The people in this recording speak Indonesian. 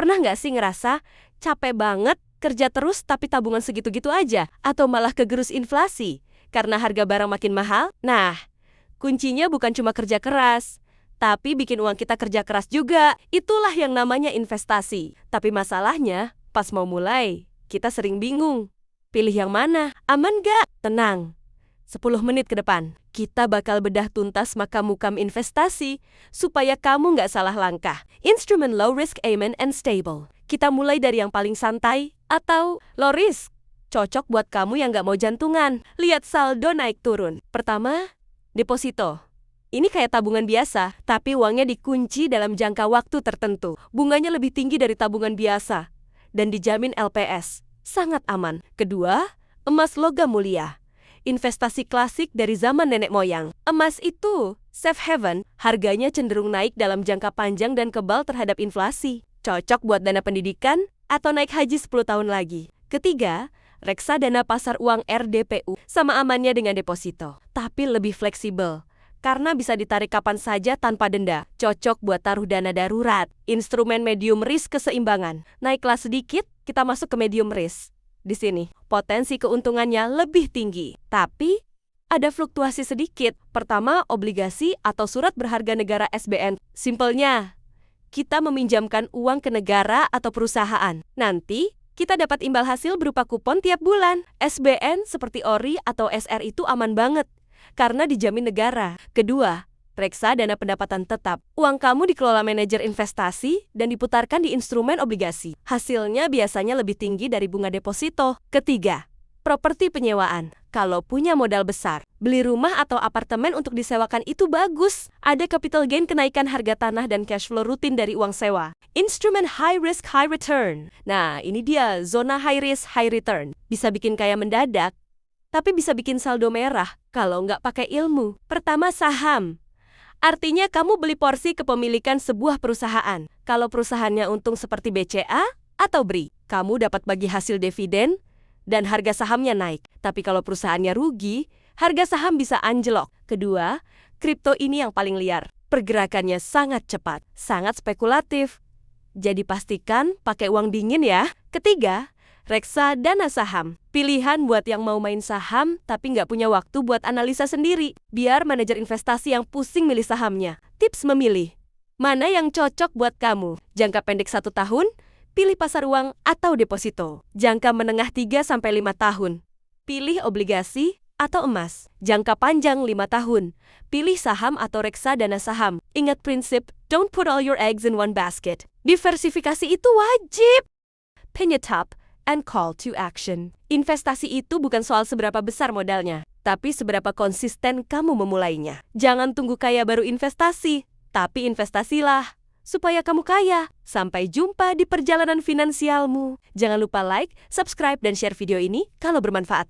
Pernah nggak sih ngerasa capek banget kerja terus tapi tabungan segitu-gitu aja? Atau malah kegerus inflasi karena harga barang makin mahal? Nah, kuncinya bukan cuma kerja keras, tapi bikin uang kita kerja keras juga. Itulah yang namanya investasi. Tapi masalahnya, pas mau mulai, kita sering bingung. Pilih yang mana? Aman nggak? Tenang. 10 menit ke depan, kita bakal bedah tuntas makam-mukam investasi supaya kamu nggak salah langkah. Instrumen low risk, aman, and stable. Kita mulai dari yang paling santai atau low risk. Cocok buat kamu yang nggak mau jantungan. Lihat saldo naik turun. Pertama, deposito. Ini kayak tabungan biasa, tapi uangnya dikunci dalam jangka waktu tertentu. Bunganya lebih tinggi dari tabungan biasa dan dijamin LPS. Sangat aman. Kedua, emas logam mulia. Investasi klasik dari zaman nenek moyang. Emas itu safe haven, harganya cenderung naik dalam jangka panjang dan kebal terhadap inflasi. Cocok buat dana pendidikan atau naik haji 10 tahun lagi. Ketiga, reksadana pasar uang RDPU. Sama amannya dengan deposito, tapi lebih fleksibel. Karena bisa ditarik kapan saja tanpa denda. Cocok buat taruh dana darurat. Instrumen medium risk keseimbangan. Naik kelas sedikit, kita masuk ke medium risk. Di sini, potensi keuntungannya lebih tinggi. Tapi, ada fluktuasi sedikit. Pertama, obligasi atau surat berharga negara SBN. Simpelnya, kita meminjamkan uang ke negara atau perusahaan. Nanti, kita dapat imbal hasil berupa kupon tiap bulan. SBN seperti ORI atau SR itu aman banget, karena dijamin negara. Kedua, reksadana pendapatan tetap. Uang kamu dikelola manajer investasi dan diputarkan di instrumen obligasi. Hasilnya biasanya lebih tinggi dari bunga deposito. Ketiga, properti penyewaan. Kalau punya modal besar, beli rumah atau apartemen untuk disewakan itu bagus. Ada capital gain kenaikan harga tanah dan cash flow rutin dari uang sewa. Instrumen high risk, high return. Nah, ini dia zona high risk, high return. Bisa bikin kaya mendadak, tapi bisa bikin saldo merah kalau nggak pakai ilmu. Pertama, saham. Artinya kamu beli porsi kepemilikan sebuah perusahaan. Kalau perusahaannya untung seperti BCA atau BRI, kamu dapat bagi hasil dividen dan harga sahamnya naik. Tapi kalau perusahaannya rugi, harga saham bisa anjlok. Kedua, kripto ini yang paling liar. Pergerakannya sangat cepat, sangat spekulatif. Jadi pastikan pakai uang dingin ya. Ketiga, reksadana saham. Pilihan buat yang mau main saham tapi nggak punya waktu buat analisa sendiri. Biar manajer investasi yang pusing milih sahamnya. Tips memilih. Mana yang cocok buat kamu? Jangka pendek 1 tahun, pilih pasar uang atau deposito. Jangka menengah 3-5 tahun, pilih obligasi atau emas. Jangka panjang 5 tahun, pilih saham atau reksadana saham. Ingat prinsip, don't put all your eggs in one basket. Diversifikasi itu wajib. Pin your top and call to action. Investasi itu bukan soal seberapa besar modalnya, tapi seberapa konsisten kamu memulainya. Jangan tunggu kaya baru investasi, tapi investasilah supaya kamu kaya. Sampai jumpa di perjalanan finansialmu. Jangan lupa like, subscribe, dan share video ini kalau bermanfaat.